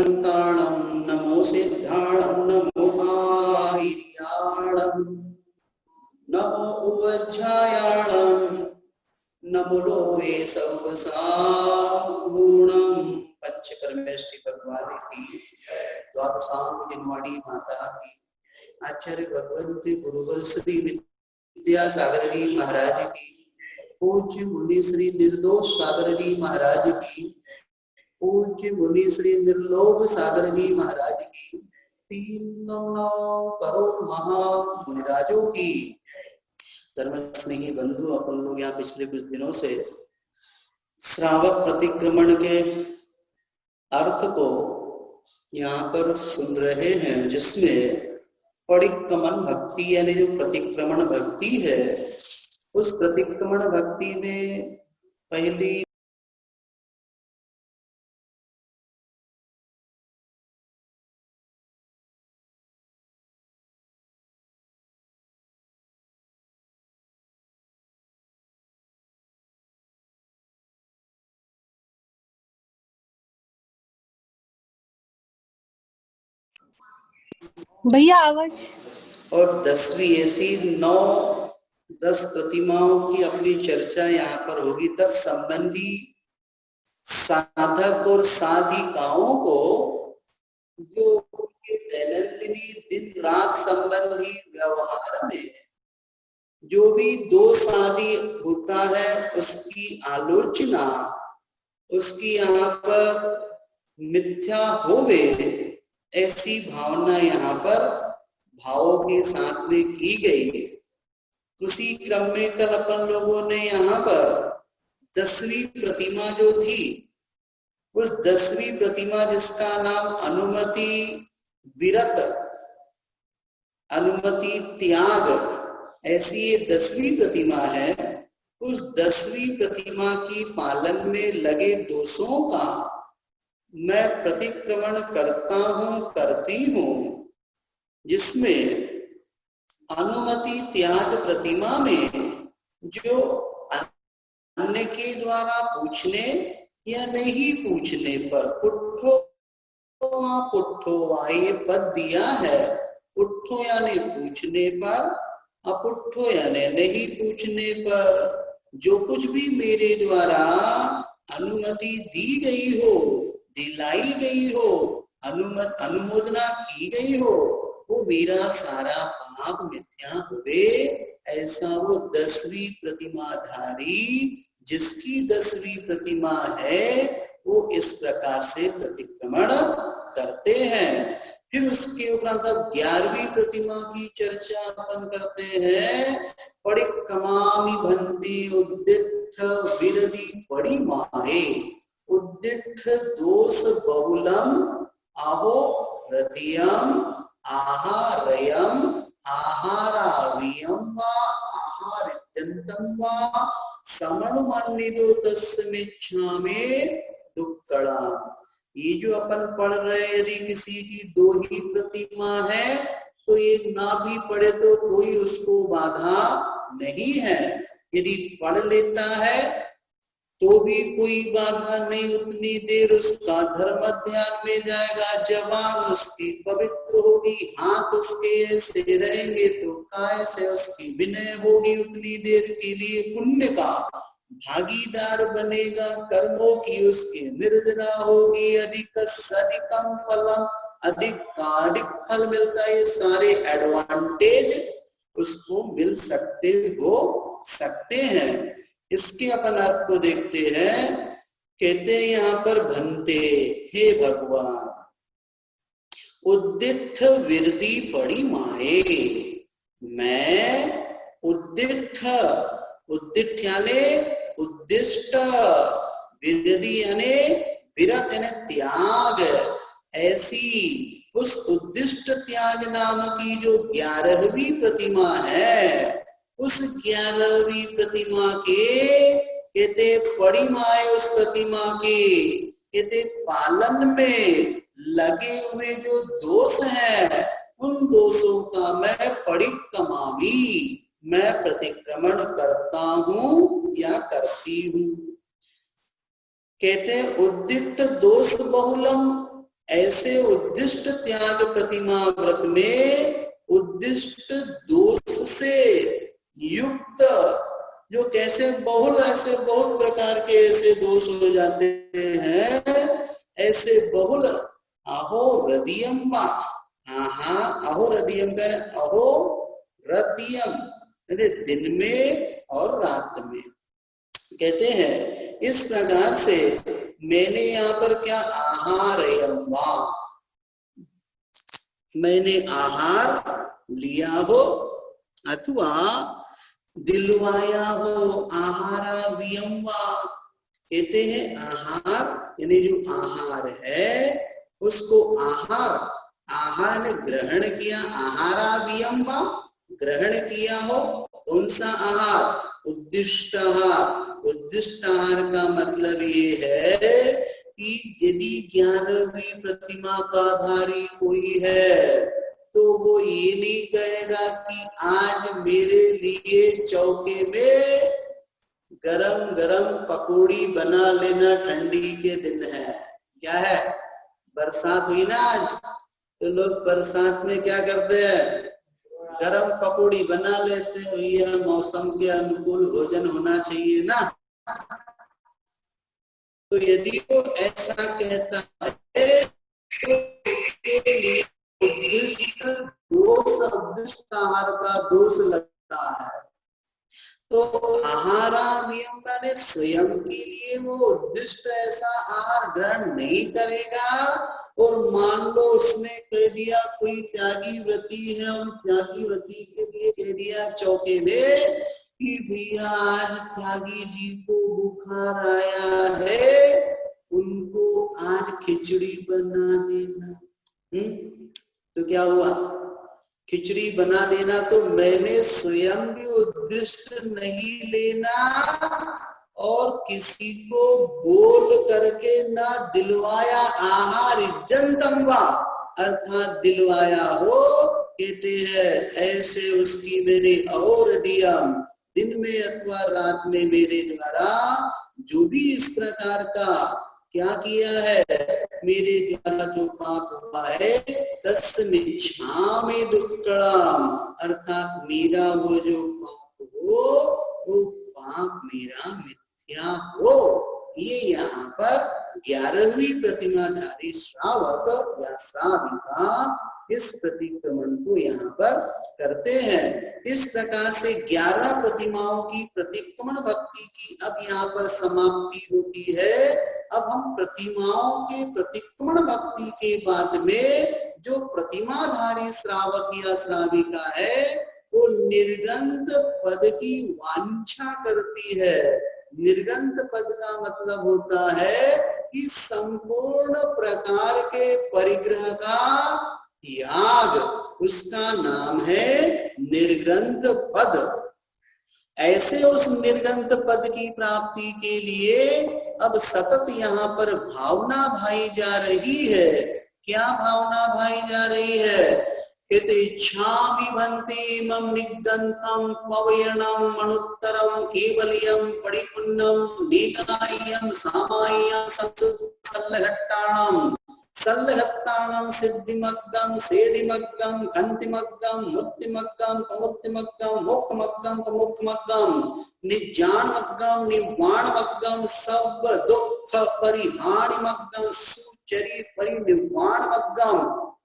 नमो सिद्धाणं नमो आहिर्याणं नमो उवज्झायाणं नमो लोहे सर्वसागुणं। पंचकर्मेष्टि भगवान की द्वादशांग जिनवाणी माता की आचार्य भगवंती गुरुवर श्री विद्यासागर जी महाराज की, पूज्य मुनि श्री निर्दोष सागर जी महाराज की, पूज्य मुनि श्री निर्लोभ सागर जी महाराज की, 3 करोड़ महाराजों की। धर्म स्नेही बंधु, अपन लोग यहाँ पिछले कुछ दिनों से श्रावक प्रतिक्रमण के अर्थ को यहाँ पर सुन रहे हैं, जिसमें परिक्रमण भक्ति यानी जो प्रतिक्रमण भक्ति है, उस प्रतिक्रमण भक्ति में पहली भैया आवाज। और 10वीं ऐसी 9-10 प्रतिमाओं की अपनी चर्चा यहाँ पर होगी। तत्संबंधी साधक और साधिकाओं को जो दैनंदिनी दिन रात संबंधी व्यवहार में जो भी दोष आदि होता है, उसकी आलोचना, उसकी यहाँ पर मिथ्या होवे, ऐसी भावना यहाँ पर भावों के साथ में की गई। उसी क्रम में कल अपन लोगों ने यहाँ पर 10वीं प्रतिमा जो थी, उस 10वीं प्रतिमा जिसका नाम अनुमति विरत, अनुमति त्याग, ऐसी ये 10वीं प्रतिमा है। उस 10वीं प्रतिमा की पालन में लगे दोषों का मैं प्रतिक्रमण करता हूं, करती हूं, जिसमें अनुमति त्याग प्रतिमा में जो अन्य के द्वारा पूछने या नहीं पूछने पर पुट्ठो वा ये पद दिया है। पुट्ठो यानी पूछने पर, अपुट्ठो यानी नहीं पूछने पर जो कुछ भी मेरे द्वारा अनुमति दी गई हो, दिलाई गई हो, अनुमोदना की गई हो, वो मेरा सारा पाप मिथ्या हुए, ऐसा वो 10वीं प्रतिमाधारी जिसकी 10वीं प्रतिमा है, वो इस प्रकार से प्रतिक्रमण करते हैं। फिर उसके उपरांत 11वीं प्रतिमा की चर्चा अपन करते हैं। परिक्रमामि भन्ति उद्दिष्ट विरधि परिमाहे, उद्दिष्ट दोष बहुलम आहो हृदयम आहारयम आहारावियम वा आहारजंतम वा समणुमन्निदो तस्मिच्छामे दुक्कड़ा। ये जो अपन पढ़ रहे, यदि किसी की 2 ही प्रतिमा है तो ये ना भी पढ़े तो कोई उसको बाधा नहीं है। यदि पढ़ लेता है तो भी कोई बाधा नहीं, उतनी देर उसका धर्म ध्यान में जाएगा, जबान उसकी पवित्र होगी, हाथ उसके ऐसे रहेंगे तो काय से उसकी विनय होगी, उतनी देर के लिए पुण्य का भागीदार बनेगा, कर्मों की उसकी निर्जरा होगी, अधिकम फलम, अधिक फल मिलता है। ये सारे एडवांटेज उसको मिल सकते हैं। इसके अपन अर्थ को देखते हैं। कहते हैं यहाँ पर भन्ते, हे भगवान, उद्दिष्ट विरधि परिमाहे, मैं उद्दिष्ट, उद्दिष्ट यानी उद्दिष्ट, विरधि यानी विरत यानी त्याग, ऐसी उस उद्दिष्ट त्याग नाम की जो 11वीं प्रतिमा है, उस 11वीं प्रतिमा के कहते परिमाए, उस प्रतिमा के कहते पालन में लगे हुए जो दोष हैं, उन दोषों का मैं परिक्रमामी, मैं प्रतिक्रमण करता हूं या करती हूं। कहते उद्दिष्ट दोष बहुलम, ऐसे उद्दिष्ट त्याग प्रतिमा व्रत में उद्दिष्ट दोष से युक्त, जो कैसे बहुल, ऐसे बहुत प्रकार के ऐसे दोष हो जाते हैं, ऐसे बहुल अहो हृदयम वा, अहो हृदयम कर, अहो हृदयम दिन में और रात में। कहते हैं इस प्रकार से मैंने यहाँ पर क्या आहार, मैंने आहार लिया हो अथवा दिलवाया हो, आहारा वियम्वा। कहते हैं आहार यानी जो आहार है उसको आहार, आहार ने ग्रहण किया, आहारा वियम्वा ग्रहण किया हो। कौन सा आहार? उद्दिष्ट आहार। उद्दिष्ट आहार का मतलब ये है कि यदि 11वीं प्रतिमा का धारी कोई है तो वो ये नहीं कहेगा कि आज मेरे लिए चौके में गरम गरम पकौड़ी बना लेना, ठंडी के दिन है। क्या है? बरसात हुई ना आज, तो लोग बरसात में क्या करते हैं? गरम पकौड़ी बना लेते हैं। यह मौसम के अनुकूल भोजन होना चाहिए ना। तो यदि वो ऐसा कहता है तो उसके लिए उद्दिष्ट आहार का दोष लगता है। तो आहारा नियम ने स्वयं के लिए वो उद्दिष्ट ऐसा आहार ग्रहण नहीं करेगा। और मान लो उसने कह दिया कोई त्यागी व्रती है और त्यागी व्रती के लिए कह दिया चौके में कि भैया आज त्यागी जी को बुखार आया है, उनको आज खिचड़ी बना देना। तो क्या हुआ? खिचड़ी बना देना। तो मैंने स्वयं भी उद्दिष्ट नहीं लेना और किसी को बोल करके ना दिलवाया। आहार जनतमवा अर्थात दिलवाया हो। कहते हैं ऐसे उसकी मैंने और दिया दिन में अथवा रात में मेरे द्वारा जो भी इस प्रकार का क्या किया है, मेरे द्वारा जो पाप हुआ है, तस्मिच्छामि दुक्कड़म अर्थात मेरा वो जो पाप हो वो पाप मेरा मिथ्या हो। ये यहाँ पर 11वीं प्रतिमाधारी श्रावक या श्राविका इस प्रतिक्रमण को यहाँ पर करते हैं। इस प्रकार से 11 प्रतिमाओं की प्रतिक्रमण भक्ति की अब यहाँ पर समाप्ति होती है। अब हम प्रतिमाओं के प्रतिक्रमण भक्ति के बाद में जो प्रतिमाधारी श्रावक या श्राविका है वो निर्गंत पद की वांछा करती है। निर्गंत पद का मतलब होता है कि संपूर्ण प्रकार के परिग्रह का त्याग, उसका नाम है निर्गंत पद। ऐसे उस निर्गंत पद की प्राप्ति के लिए अब सतत यहाँ पर भावना भाई जा रही है। क्या भावना भाई जा रही है? कहते इच्छामि भन्ते मम निगंतम पवयणम मनुत्तरम केवलियम परिपुन्नम निगायम सामायम सल्लघट्टाणम सल्लघट्टाणम सिद्धिमग्गम सेडिमग्गम खंतिमग्गम मुक्तिमग्गम प्रमुक्तिमग्गम मोक्षमग्गम प्रमुखमग्गम निज्ञानमग्गम निवाणमग्गम सब दुख परिहाणिमग्गम सुचरि परिनिर्वाणमग्गम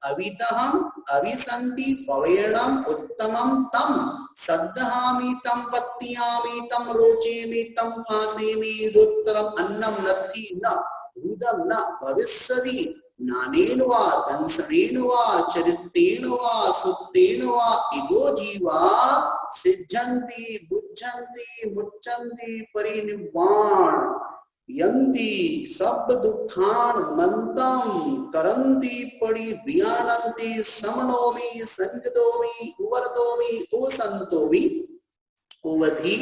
अवितहम अविसंति पवेणम उत्तमम तम सद्धहामि तम पत्यामि तम रोचेमि तम फासेमि दुत्तरम अन्नम नत्थि न भूदम न भविष्यति नानेन वा दंसनेन वा चरितेन वा सुत्तेन वा इदो जीवा सिद्धन्ति बुद्धन्ति मुच्चन्ति परिनिर्वाण यन्ति सब दुखान मंतम करन्ति परिव्यानन्ति समनोमि संजदोमि उवर्दोमि ओसंतोमि उवधि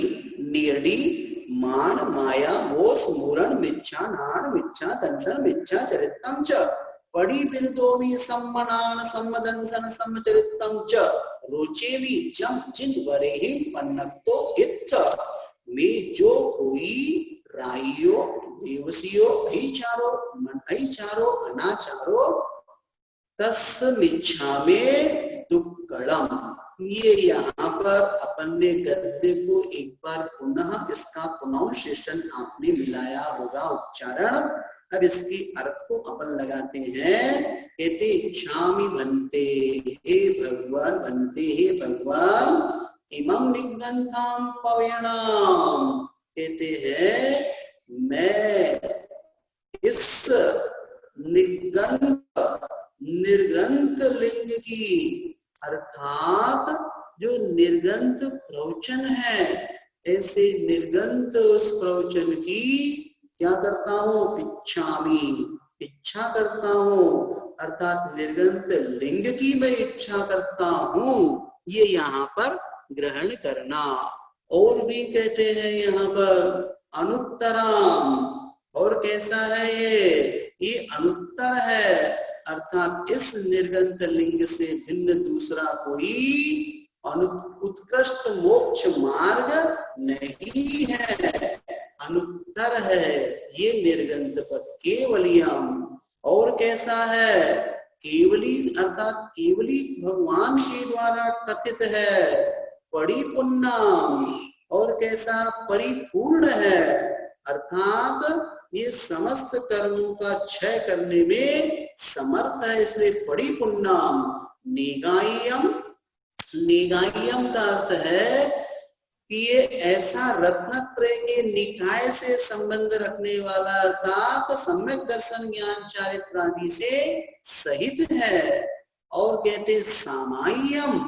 निर्डी मान माया मोह स्मरण मिच्छा नाण मिच्छा दंसन मिच्छा चरितम च पड़ी बिरदोमि सम्मनान सम्मदंसन सम्मचरितम च रोचेमि जम जिन वरेहि पन्नतो इत्थ में जो कोई राइयो देवसियो भाईचारो अनाचारो अनाचारो तस्मिच्छामि दुक्कड़म। ये यहाँ पर अपन ने गद्य को एक बार पुनः इसका प्रोनाउंसिएशन आपने मिलाया होगा उच्चारण। अब इसके अर्थ को अपन लगाते हैं। कहते इच्छामि भन्ते हे भगवान, भन्ते हे भगवान, इमं निगंथाम पवेणाम। कहते हैं मैं इस निर्ग्रंथ लिंग की, अर्थात जो निर्ग्रंथ प्रवचन है, ऐसे निर्ग्रंथ उस प्रवचन की क्या करता हूँ, इच्छामि, इच्छा करता हूँ, अर्थात निर्ग्रंथ लिंग की मैं इच्छा करता हूँ। ये यहाँ पर ग्रहण करना। और भी कहते हैं यहाँ पर अनुत्तराम, और कैसा है ये अनुत्तर है, अर्थात इस निर्ग्रंथ लिंग से भिन्न दूसरा कोई उत्कृष्ट मोक्ष मार्ग नहीं है, अनुत्तर है ये निर्ग्रंथ पद, केवलियम। और कैसा है, केवली, अर्थात केवली भगवान के द्वारा कथित है, परिपूर्णम। और कैसा, परिपूर्ण है, अर्थात ये समस्त कर्मों का क्षय करने में समर्थ है, इसलिए परिपूर्णम। निगायम, निगायम का अर्थ है कि ये ऐसा रत्नत्रय के निकाय से संबंध रखने वाला, अर्थात सम्यक दर्शन ज्ञान चारित्र आदि से सहित है। और कहते सामाय्यम,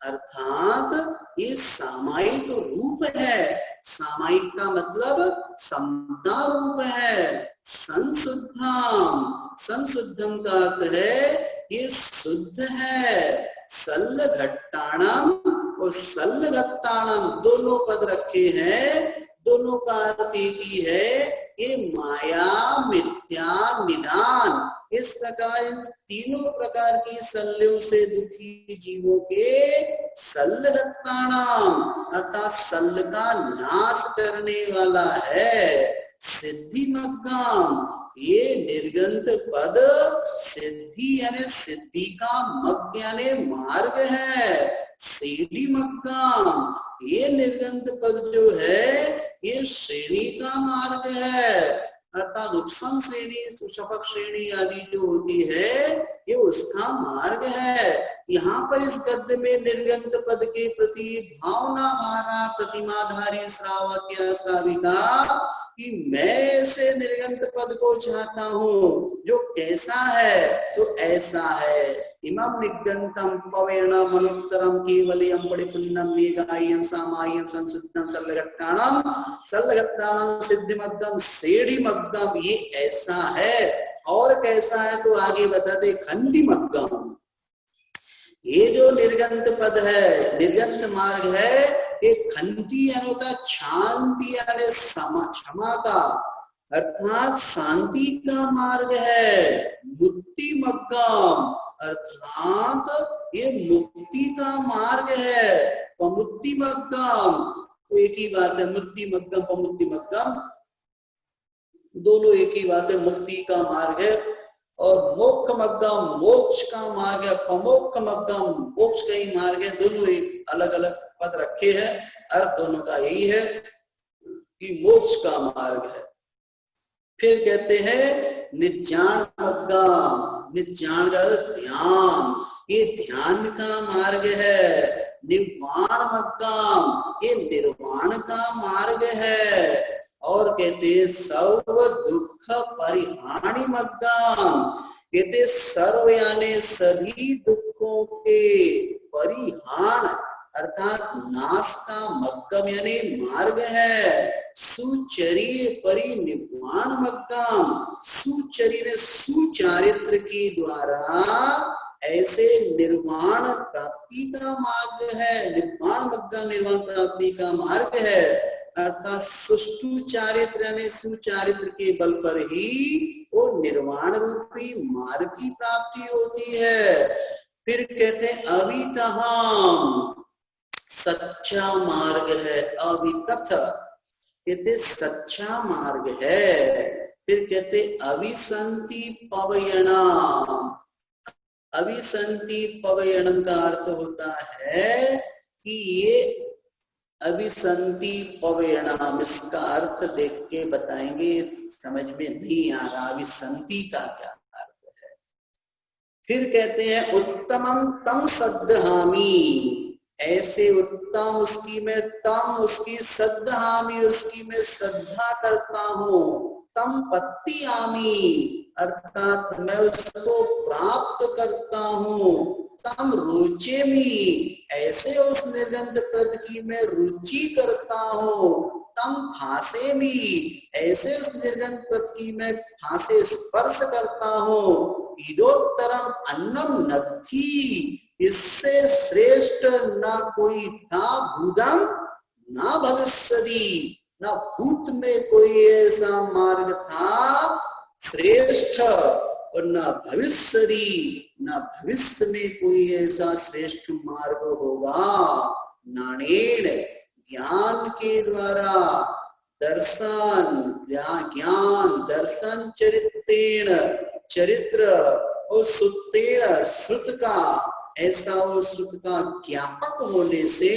अर्थात ये सामायिक रूप है, सामायिक का मतलब समता रूप है। संशुद्धम, संशुद्धम का अर्थ है ये शुद्ध है। सल्लघट्टाणम और सल्लघट्टाणम दोनों पद रखे हैं, दोनों का अर्थ एक ही है, ये माया मिथ्या निदान। इस प्रकार इन तीनों प्रकार की सल्यों से दुखी जीवों के सल्लघट्टाणम, अर्थात सल्ल का नाश करने वाला है। सिद्धि मग्गम, ये निर्ग्रंथ पद सिद्धि यानी सिद्धि का मग्ग यानी मार्ग है। सीढ़ी मग्गम, ये निर्ग्रंथ पद जो है ये श्रेणी का मार्ग है, अर्थात उपसम श्रेणी, शपक श्रेणी आदि जो होती है ये उसका मार्ग है। यहाँ पर इस गद्य में निर्ग्रंथ पद के प्रति भावना भारा प्रतिमाधारी श्रावक या श्राविका कि मैं ऐसे निर्ग्रंथ पद को चाहता हूँ जो कैसा है, तो ऐसा है। इमं निगंतम पवेणम अनुत्तरम केवलियम परिपूर्णम मेघायम सामायम संशुद्धम सल्लघट्टाणम, सल्लघट्टाणम सिद्धिमग्गम सेढ़िमग्गम, ये ऐसा है। और कैसा है तो आगे बताते खंडिमग्गम। ये जो निर्गंत पद है, निर्गंत मार्ग है, ये खंडी यानी होता है शांति यानी क्षमा का, अर्थात शांति का मार्ग है। मुक्ति मग्गम, अर्थात ये मुक्ति का मार्ग है। पमुक्ति मग्गम, तो एक ही बात है, मुक्ति मग्गम पमुक्ति मग्गम दोनों एक ही बात है, मुक्ति का मार्ग है। और मोक्ष मग्गम मोक्ष का मार्ग है, पमोक्ष मग्गम मोक्ष का ही मार्ग है। दोनों एक अलग अलग पद रखे हैं, अर्थ दोनों का यही है कि मोक्ष का मार्ग है। फिर कहते हैं निज्ञान मग्गम, निज्ञान का ध्यान, ये ध्यान का मार्ग है। निर्वाण मग्गम, ये निर्वाण का मार्ग है। और कहते सर्व दुख परिहाणी मग्गम, कहते सर्व यानी सभी दुखों के परिहान, अर्थात नाश का मग्गम यानी मार्ग है। सुचरिय परिनिर्वाण मग्गम, सुचरिय ने सुचारित्र के द्वारा ऐसे निर्वाण प्राप्ति का मार्ग है। निर्वाण मग्गम निर्वाण प्राप्ति का मार्ग है, अर्थात सुष्टु चारित्र यानी सुचारित्र के बल पर ही वो निर्वाण रूपी मार्ग की प्राप्ति होती है। फिर कहते हैं अवितहम, सच्चा मार्ग है। अवितथ कहते सच्चा मार्ग है। फिर कहते अविसंति पवयणाम। अविसंति पवयणम का अर्थ होता है कि ये अविसंति पवयणाम, इसका अर्थ देख के बताएंगे, समझ में नहीं आ रहा अविसंति का क्या अर्थ है। फिर कहते हैं उत्तमम तम सद्धहामी, ऐसे उत्तम उसकी मैं तम उसकी सद्धहामी उसकी मैं श्रद्धा करता हूँ। तम पत्ती आमी अर्थात मैं उसको प्राप्त करता हूँ। तम रुचे मी, ऐसे उस निर्गंध पद की मैं रुचि करता हूँ। तम फांसे मी, ऐसे उस निर्गंध पद की मैं फांसे स्पर्श करता हूँ। ईदोत्तरम अन्नम नथी, इससे श्रेष्ठ ना कोई था भूतम ना भविष्यति, ना भूत में कोई ऐसा मार्ग था श्रेष्ठ, और ना भविष्यति, ना भविष्य में कोई ऐसा श्रेष्ठ मार्ग होगा। नाणेन, ज्ञान के द्वारा, दर्शन ज्ञान दर्शन, चरित्रेण चरित्र, और सुतेण श्रुत का, ऐसा वो श्रुत का ज्ञापक होने से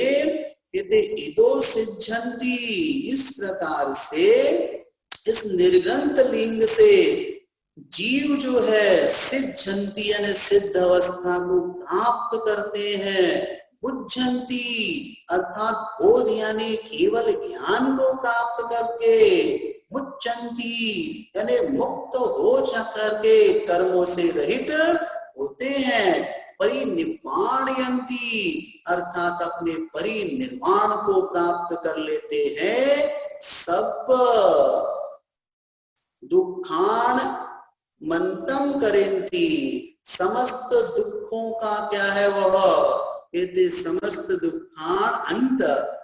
यदि इदो सिद्धंती, इस प्रकार से इस निर्ग्रंथ लिंग से जीव जो है सिद्धंती यानी सिद्ध अवस्था को प्राप्त करते हैं। बुद्धंती अर्थात बोध यानी केवल ज्ञान को प्राप्त करके, मुच्चंती यानी मुक्त हो जा करके कर्मों से रहित होते हैं। परिनिर्वाणयंती अर्थात अपने परिनिर्वाण को प्राप्त कर लेते हैं। सब दुखान मंतम करेंती, समस्त दुखों का क्या है वह, यदि समस्त दुखान अंत,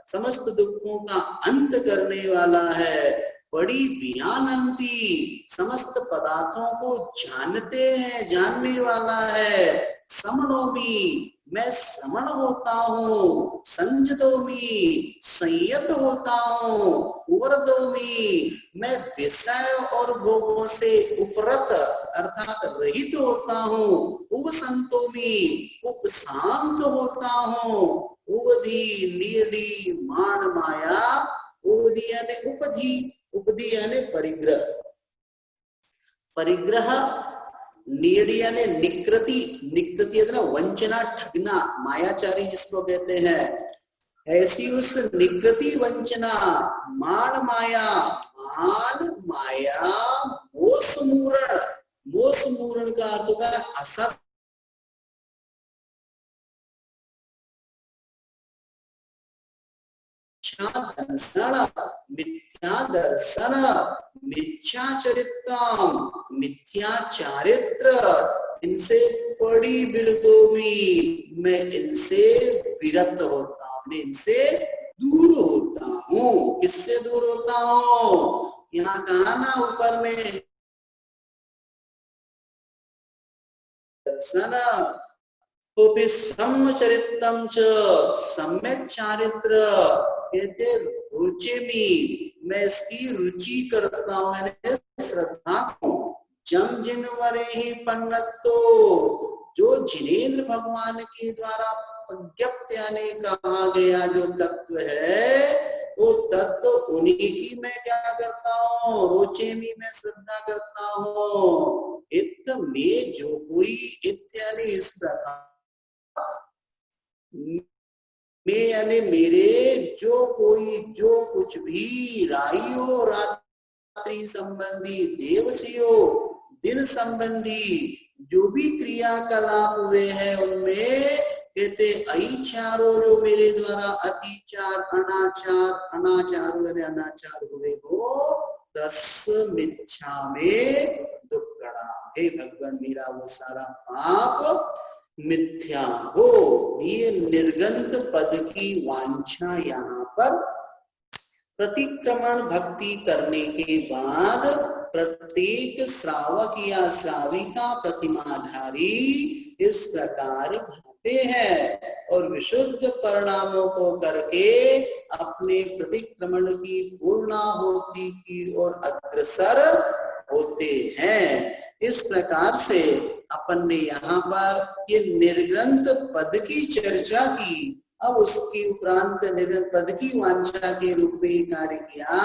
समस्त दुखों का अंत करने वाला है। बड़ी ज्ञानंती, समस्त पदार्थों को जानते हैं, जानने वाला है। समनोमी, मैं समण होता हूँ। संजदोमी, संयत होता हूँ। उवर्दोमी, मैं विषय और भोगों से उपरत अर्थात रहित होता हूँ। उपसंतोमी, उपशांत होता हूँ। उपधि नीडी मान माया, उपधि यानी उपधि, उपधि यानी परिग्रह, परिग्रह, नीडी यानी निकृति, निकृति ना वंचना ठगना, मायाचारी जिसको कहते हैं, ऐसी उस निकृति वंचना, मान माया, मान माया, मोसमूरण, मोसमूरण का अर्थ होता है असत, दर्शन, मिथ्या दर्शन, मिथ्या चरित्रम, मिथ्या चारित्र, इनसे बड़ी विरतोमी, मैं इनसे विरत होता हूं, इनसे दूर होता हूँ। किससे दूर होता हूँ? यहाँ कहा ना ऊपर में दर्शन, चरित्रम च सम्यक चारित्र, कहते रुचि भी, मैं इसकी रुचि करता हूँ, मैंने श्रद्धा को। जम जिन वरे ही पन्नतो, जो जिनेन्द्र भगवान के द्वारा प्रज्ञप्त यानी कहा गया जो तत्व है, वो तत्व उन्हीं की मैं क्या करता हूँ, रोचे में मैं श्रद्धा करता हूँ। इत में जो कोई इत्यादि इस प्रकार में यानी मेरे जो कोई जो कुछ भी राइयो रात्रि संबंधी, देवसियो दिन संबंधी जो भी क्रियाकलाप हुए हैं उनमें कहते अचारो जो मेरे द्वारा अतिचार अनाचार, अनाचार यानी अनाचार हुए हो, दस मिच्छा में दुक्कड़ा, हे भगवान मेरा वो सारा पाप मिथ्या हो। ये निर्गंध पद की वांछा यहाँ पर प्रतिक्रमण भक्ति करने के बाद प्रत्येक श्रावक या श्राविका प्रतिमाधारी इस प्रकार भाते हैं और विशुद्ध परिणामों को करके अपने प्रतिक्रमण की पूर्णाहुति की ओर अग्रसर होते हैं। इस प्रकार से अपन ने यहाँ पर ये निर्ग्रंथ पद की चर्चा की। अब उसके उपरांत निर्ग्रंथ पद की वांछा के रूप में कार्य किया।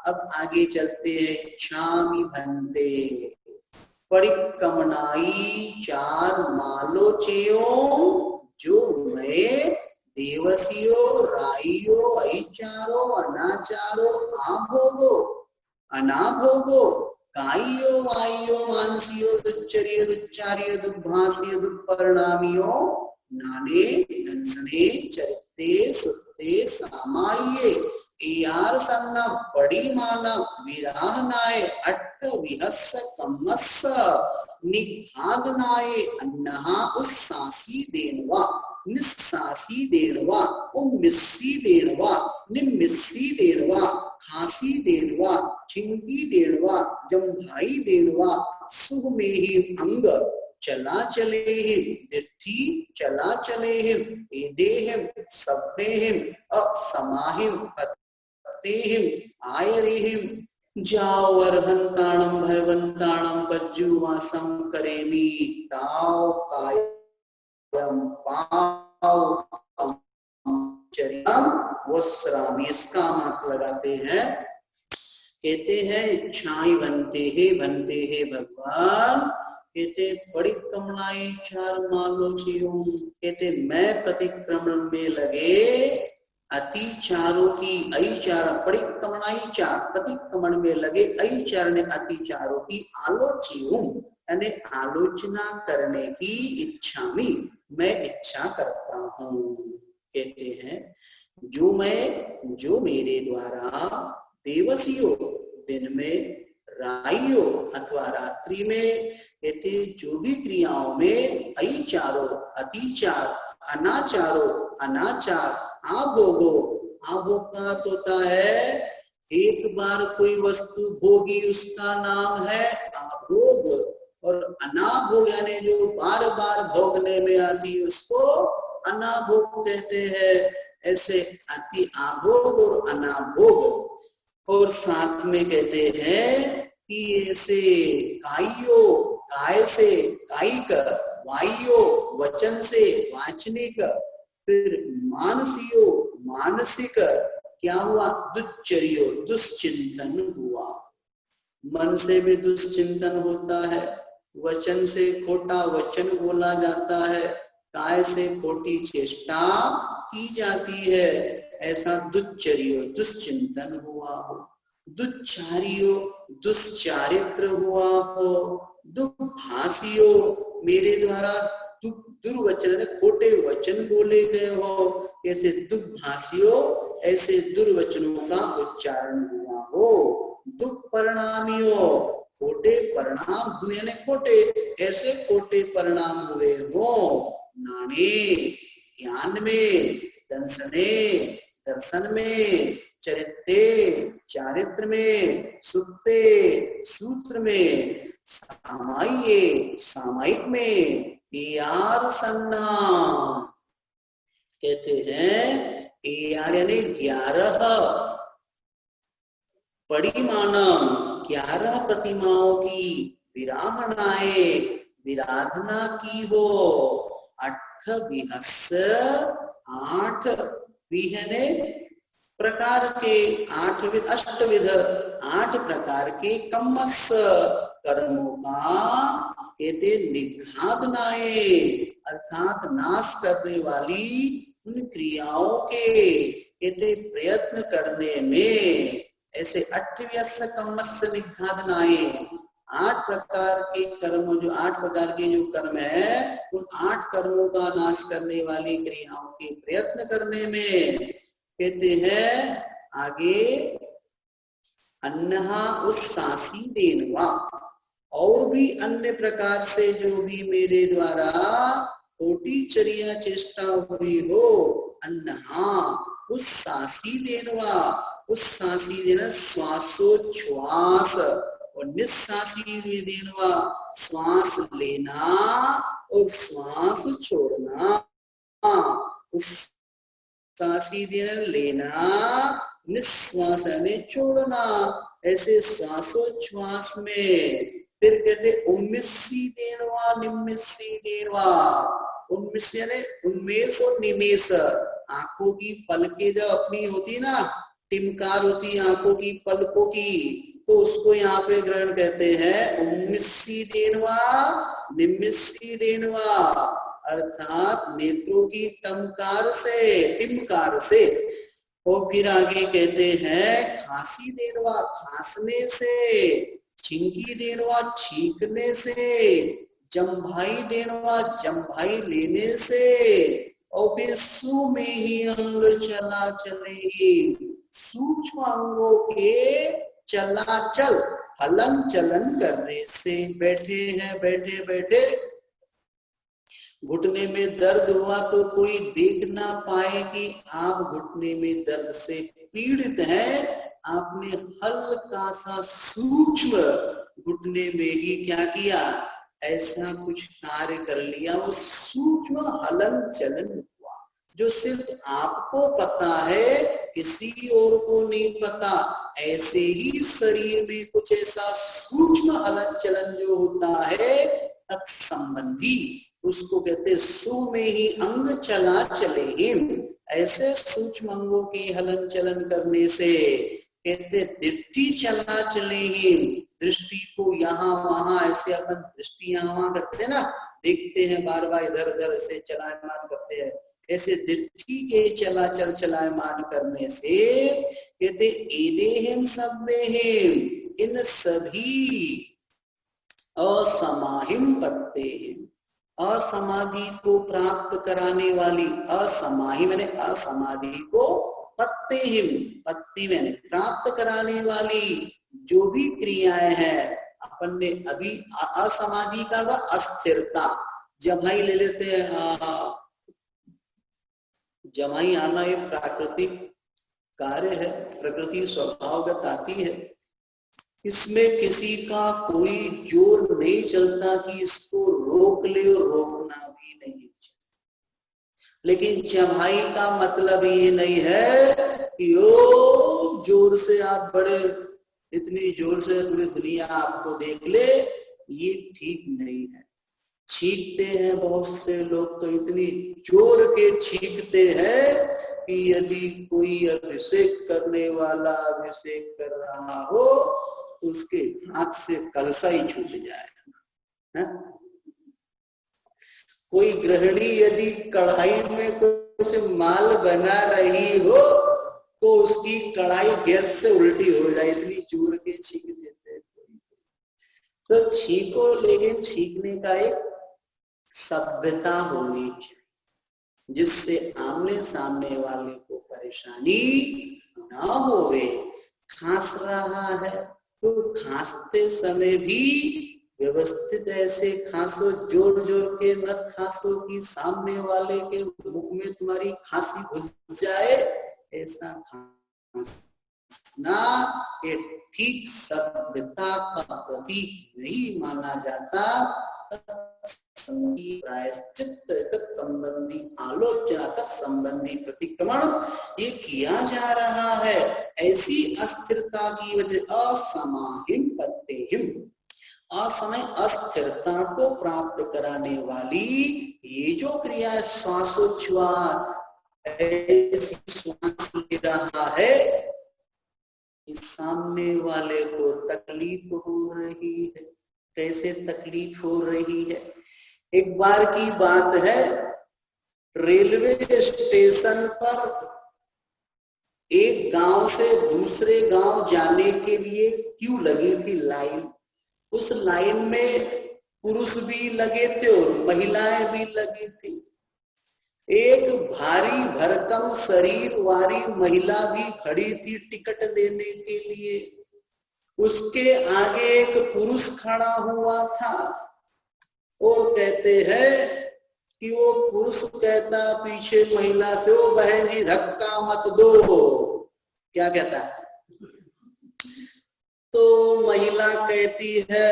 अब आगे चलते हैं। इच्छामि भन्ते परिक्रमणाई चार मालोचेयो, जो मैं देवसियो राइयो ऐचारो अनाचारो आभोगो अनाभोगो काइयो वाइयो मानसियो दुच्चरियो दुच्चारियो दुर्भासियो दुर्परिणामियो नाने दंसने चरिते सुत्ते सामाये यार सन्ना बड़ी माना विराहनाय अट्ठ विहस्स कम्मस्स निखादनाय अन्नहा उस्सासी देनवा निस्सासी देनवा उम्मिस्सी देनवा निम्मिस्सी देनवा खासी देनवा चिंकी देनवा जम्भाई देनवा सुख में ही अंग चला चले हिम दिट्ठी चला चले हिम एदेहिम सभ्यहिम असमाहिम पत्तेहिम आयरिहिम जाओ अर्हंताणम भयवंताणम पज्जुवासम करेमी ताओ कायम पाओ चरितम वस्रामी। इसका अर्थ लगाते हैं। कहते हैं इच्छाएं बनते हैं भगवान। कहते परिक्रमणाएं चार मालोचियों, कहते मैं प्रतिक्रमण में लगे अतिचारों की अचार परिक्रमणाई चार प्रतिक्रमण में लगे अचार ने अतिचारों की आलोचियों यानी आलोचना करने की इच्छा में मैं इच्छा करता हूँ। कहते हैं जो मेरे द्वारा देवसियों दिन में राइयो अथवा रात्रि में कहते जो भी क्रियाओं में अचारो अतिचार अनाचारो अनाचार आभोगो आभोग का अर्थ होता है एक बार कोई वस्तु भोगी उसका नाम है आभोग, और अनाभोग यानी जो बार बार भोगने में आती है उसको अनाभोग कहते हैं। ऐसे अति आभोग और अनाभोग। और साथ में कहते हैं कि ऐसे काइयो काय से कायिक, वाइयो वचन से वाचनिक, फिर मानसियो मानसिक क्या हुआ दुश्चर्यो दुश्चिंतन हुआ। मन से भी दुश्चिंतन होता है, वचन से खोटा वचन बोला जाता है, काय से खोटी चेष्टा की जाती है, ऐसा दुश्चर्यो दुश्चिंतन हुआ हो। दुश्चारियो दुश्चारित्र हुआ हो। दुर्भाषियो मेरे द्वारा दुर्वचन खोटे वचन बोले गए हो, ऐसे दुर्भाषियो ऐसे दुर्वचनों का उच्चारण हुआ हो। दुष्परिणामियो खोटे परिणाम दुए ने खोटे ऐसे खोटे परिणाम हुए हो। नाने ज्ञान में दंसने दर्शन में चरित्रे चारित्र में सुत्ते सूत्र में सामाये सामायिक में यार सन्ना। कहते हैं यार यानी 11 परिमाणम 11 प्रतिमाओं की विराहनाए विराधना की हो। 8 विहस्स 8 विहने प्रकार के 8 विध अष्टविध 8 प्रकार के कम्मस कर्मों का कहते निघादनाए अर्थात नाश करने वाली उन क्रियाओं के कहते प्रयत्न करने में। ऐसे 8 व्यस्य कम्मस निघादनाए 8 प्रकार के कर्म जो 8 प्रकार के जो कर्म है उन 8 कर्मों का नाश करने वाली क्रियाओं के प्रयत्न करने में। कहते हैं आगे अन्नहा उस्सासी देनवा और भी अन्य प्रकार से जो भी मेरे द्वारा खोटी चर्या चेष्टा हुई हो। अन्नहा उस्सासी देनवा उस्सासी देना श्वासोच्छ्वास और निस्सासी देनवा श्वास लेना और श्वास छोड़ना। उस्सासी देना लेना निश्वास ने छोड़ना ऐसे श्वासोच्छ्वास में फिर कहते उम्मिसी देणवा निम्मिसी देणवा। उन्मेष यानी उन्मेष और निमेष, आंखों की पलकें जब अपनी होती ना, टिमकार होती आंखों की पलकों की, तो उसको यहाँ पे ग्रहण कहते हैं उम्मिसी देणवा निम्मिसी देणवा, अर्थात नेत्रों की टमकार से, टिमकार से। और फिर आगे कहते हैं खांसी देणवा, खांसने से, छींकी देणवा, छींकने से, जम्भाई देणवा, जम्भाई लेने से, और फिर सु में ही अंग चला चले, सूक्ष्म अंगों के चलाचल हलन चलन करने से। बैठे हैं, बैठे बैठे घुटने में दर्द हुआ तो कोई देख ना पाए कि आप घुटने में दर्द से पीड़ित हैं, आपने हल्का सा सूक्ष्म घुटने में ही क्या किया, ऐसा कुछ कार्य कर लिया, वो सूक्ष्म हलन चलन हुआ जो सिर्फ आपको पता है, किसी और को नहीं पता। ऐसे ही शरीर में कुछ ऐसा सूक्ष्म हलन चलन जो होता है तत्संबंधी, उसको कहते सु में ही अंग चला चले। ऐसे सूक्ष्म अंगों की हलन चलन करने से कहते दृष्टि चला चले। दृष्टि को यहाँ वहां ऐसे अपन दृष्टि यहाँ वहां करते हैं ना, देखते हैं बार बार इधर उधर से चलायमान करते हैं, ऐसे दृष्टि के चलाचल चलायमान करने से कहते एदेहिम सब्बेहिम, इन सभी असमाहिम पत्तेहिम, असमाधि को प्राप्त कराने वाली, असमाहि मैंने असमाधि को, पत्तेहिम पत्ती मैंने प्राप्त कराने वाली जो भी क्रियाएं हैं, अपन ने अभी असमाधि का व अस्थिरता, जमाई ले लेते हैं। जमाई आना एक प्राकृतिक कार्य है, प्रकृति स्वभावगत आती है, इसमें किसी का कोई जोर नहीं चलता कि इसको रोक ले और रोकना भी नहीं चाहिए। लेकिन जमाई का मतलब ये नहीं है कि ओ जोर से आप बड़े, इतनी जोर से पूरी दुनिया आपको देख ले, ये ठीक नहीं है। छींकते हैं बहुत से लोग तो इतनी जोर के छींकते हैं कि यदि कोई अभिषेक करने वाला अभिषेक कर रहा हो तो उसके हाथ से कलसा ही छूट जाएगा। कोई गृहिणी यदि कढ़ाई में कुछ माल बना रही हो तो उसकी कढ़ाई गैस से उल्टी हो जाए, इतनी जोर के छींक देते हैं। तो छींको, लेकिन छींकने का एक सभ्यता होनी चाहिए जिससे आमने सामने वाले को परेशानी ना होवे। खांस रहा है तो खांसते समय भी व्यवस्थित ऐसे खांसो, जोर जोर के न खांसो कि सामने वाले के मुख में तुम्हारी खांसी घुस जाए, ऐसा खांसना ये ठीक सभ्यता का प्रतीक नहीं माना जाता। प्रायश्चित संबंधी आलोचना, तत्संबंधी प्रतिक्रमण ये किया जा रहा है। ऐसी अस्थिरता की वजह असमाहिम पत्तेहिम, असमय अस्थिरता को प्राप्त कराने वाली ये जो क्रिया श्वासोच्छ्वास, ऐसी श्वास ले रहा है, इस सामने वाले को तकलीफ हो रही है। कैसे तकलीफ हो रही है? एक बार की बात है, रेलवे स्टेशन पर एक गांव से दूसरे गांव जाने के लिए क्यू लगी थी, लाइन। उस लाइन में पुरुष भी लगे थे और महिलाएं भी लगी थी। एक भारी भरकम शरीर वाली महिला भी खड़ी थी टिकट लेने के लिए। उसके आगे एक पुरुष खड़ा हुआ था और कहते हैं कि वो पुरुष कहता पीछे महिला से, ओ बहन जी धक्का मत दो। क्या कहता है? तो महिला कहती है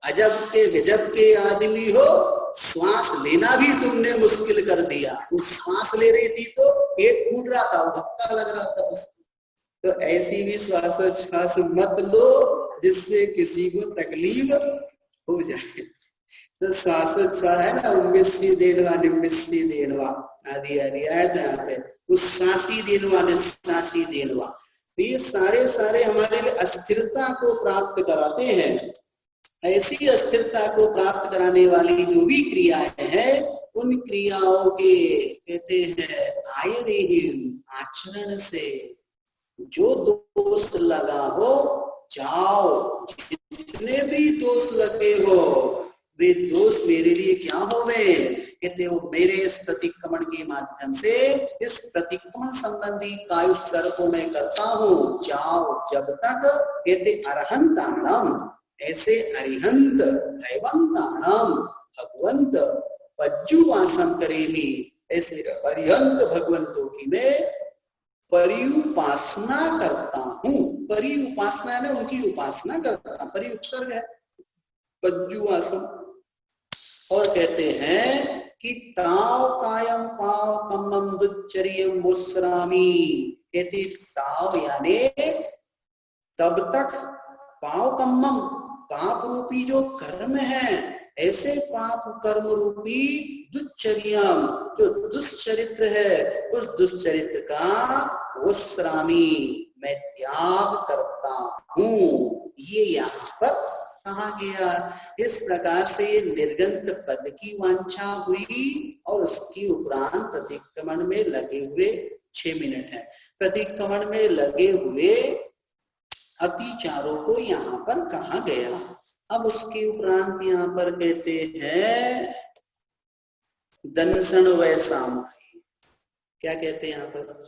अजब के गजब के आदमी हो, श्वास लेना भी तुमने मुश्किल कर दिया। वो श्वास ले रही थी तो पेट फूट रहा था, धक्का लग रहा था उसको। तो ऐसी भी श्वासोच्छ्वास मत लो जिससे किसी को तकलीफ हो जाए। तो श्वासोच्छ्वास है ना, उम्मिसी देनवा निम्मिसी देनवा आदि आदि आयत यहाँ पे, उस्सासी देनवा निस्सासी देनवा। तो ये सारे सारे हमारे लिए अस्थिरता को प्राप्त कराते हैं। ऐसी अस्थिरता को प्राप्त कराने वाली जो भी क्रियाएं हैं, उन क्रियाओं के कहते हैं आयरेहिम, आचरण से जो दोष लगा हो जाओ, जितने भी दोष लगे हो वे दोष मेरे लिए क्या हो गए, कहते वो मेरे इस प्रतिक्रमण के माध्यम से, इस प्रतिक्रमण संबंधी कायुस्सर को मैं करता हूँ जाओ जब तक, कहते अरहंताणम, ऐसे अरिहंत भगवंताणम, भगवंत पज्जुवासम करेमी, ऐसे अरिहंत भगवंतों की मैं परिउपासना करता हूँ। परिउपासना है ना, उनकी उपासना करता, परि उपसर्ग है, पज्जुवासम। और कहते हैं कि ताव कायम पाव कम्मम दुच्चर्यम मुस्रामी, कहते ताव यानी तब तक, पाव कम्मम पाप रूपी जो कर्म है, ऐसे पाप कर्म रूपी दुश्चर्यम जो दुष्चरित्र है, उस दुष्चरित्र का वस्रामी मैं त्याग करता हूँ। ये यहाँ पर कहा गया। इस प्रकार से ये निर्गंत पद की वांछा हुई और उसकी उपरांत प्रतिक्रमण में लगे हुए 6 मिनट है, प्रतिक्रमण में लगे हुए अतिचारों को यहाँ पर कहा गया। अब उसके उपरांत यहाँ पर कहते हैं दंसन वैसामाई, क्या कहते हैं यहाँ पर,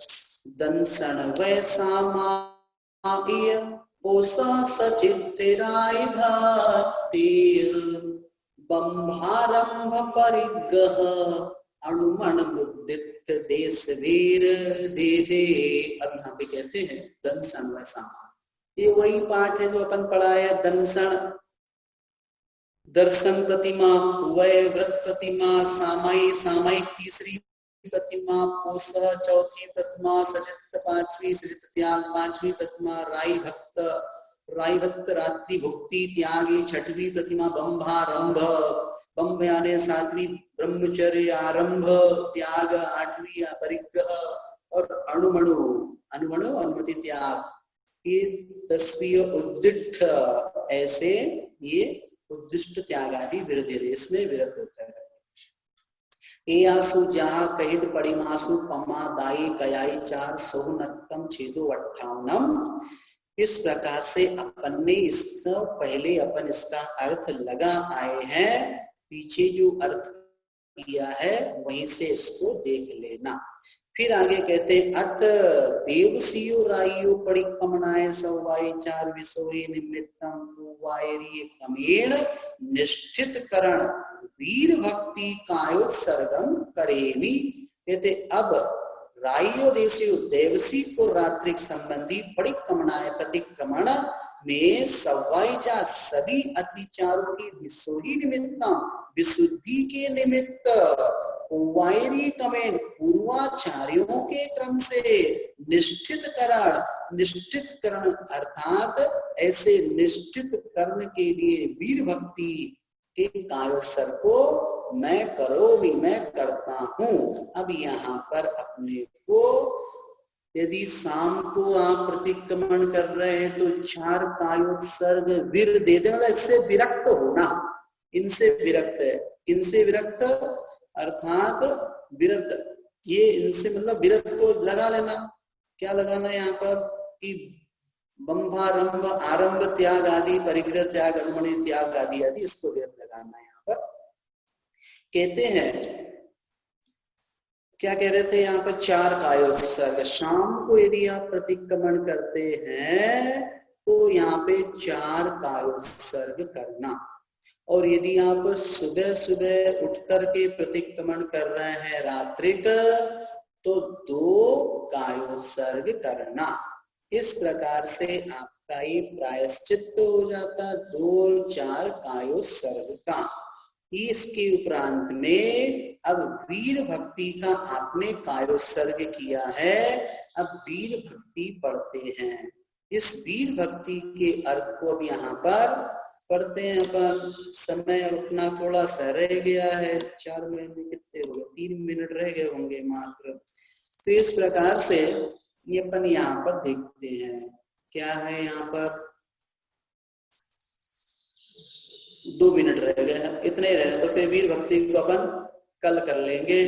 दंसन वैसामाय पोसा सचित्तिराय भक्ति बंभारंभ परिग्रह अनुमण मुद्दित देश वीर दे दे। अब यहाँ पे कहते हैं दंसन वैसामाय, ये वही पाठ है जो अपन पढ़ा है, दंसन दर्शन प्रतिमा, वय व्रत प्रतिमा, सामाई सामायिक तीसरी प्रतिमा, पोष चौथी प्रतिमा, सचित पांचवी, सचित त्याग पांचवी प्रतिमा, राई भक्त रात्रि भुक्ति त्यागी छठवीं प्रतिमा, बंभारंभ बंभ यानी सातवीं, ब्रह्मचर्य आरंभ त्याग आठवीं, परिग्रह और अणुमणु अनुमणु अनुमति त्याग ये 10वीं उद्दिष्ट, ऐसे ये उद्दिष्ट त्याग आदि विरधि देश में विरत होता है। एयासु जहाँ कहित परिमासु पमा दाई कयाई 4 सोह नट्टम छेदो 58। इस प्रकार से अपन ने इसका पहले अपन इसका अर्थ लगा आए हैं, पीछे जो अर्थ किया है वहीं से इसको देख लेना। फिर आगे कहते अथ देवसियो राइयो परिक्रमणाय सवाई 4 विसोहि निमित्तम वायरी कमेण निष्ठित करण वीर भक्ति कायोत्सर्गम करेमी। कहते अब राइयो देवसियो देवसी को रात्रिक संबंधी परिक्रमणाय प्रतिक्रमण में सवाई 4 सभी अतिचारों की विसोहि निमित्तम विशुद्धि के निमित्त वायरी कमेन पूर्वाचार्यों के क्रम से निष्ठित करण अर्थात ऐसे निष्ठित कर्ण के लिए वीर भक्ति के कायोत्सर को मैं करोमि मैं करता हूँ। अब यहाँ पर अपने को यदि शाम को आप प्रतिक्रमण कर रहे हैं तो 4 कायोत्सर्ग वीर दे दे, मतलब इससे विरक्त होना, इनसे विरक्त है, इनसे विरक्त अर्थात विरत, ये इनसे मतलब विरत को लगा लेना। क्या लगाना है यहाँ पर कि बंभारंभ आरंभ त्याग आदि परिग्रह त्याग अनुमणि त्याग आदि आदि इसको विरत लगाना है। यहाँ पर कहते हैं क्या कह रहे थे यहाँ पर 4 कायोत्सर्ग, शाम को यदि आप प्रतिक्रमण करते हैं तो यहाँ पे 4 कायोत्सर्ग करना, और यदि आप सुबह सुबह उठ करके प्रतिक्रमण कर रहे हैं रात्रिक तो 2 कायोत्सर्ग करना। इस प्रकार से आपका ये प्रायश्चित हो जाता 2 और 4 कायोत्सर्ग का। इसके उपरांत में अब वीर भक्ति का आपने कायोत्सर्ग किया है, अब वीर भक्ति पढ़ते हैं। इस वीर भक्ति के अर्थ को अब यहाँ पर पढ़ते हैं अपन। समय अपना थोड़ा सा रह गया है, 4 मिनट में कितने हो गए, 3 मिनट रह गए होंगे मात्र। तो इस प्रकार से ये अपन यहाँ पर देखते हैं, क्या है यहाँ पर 2 मिनट रह गए हैं, इतने ही रहने। तो फिर वीर भक्ति को अपन कल कर लेंगे,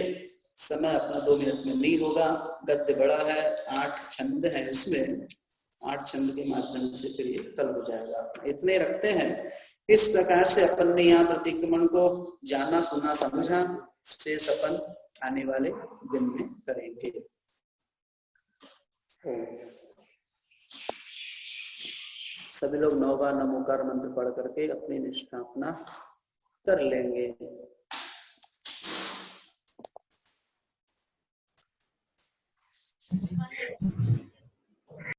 समय अपना 2 मिनट में नहीं होगा। गद्य बड़ा है, 8 छंद है इसमें, 8 छंद के माध्यम से फिर ये कल हो जाएगा। इतने रखते हैं। इस प्रकार से अपन ने यहाँ प्रतिक्रमण को जाना, सुना, समझा। शेष अपन आने वाले दिन में करेंगे। सभी लोग 9 बार नमोकार मंत्र पढ़ करके अपनी निष्ठापना कर लेंगे।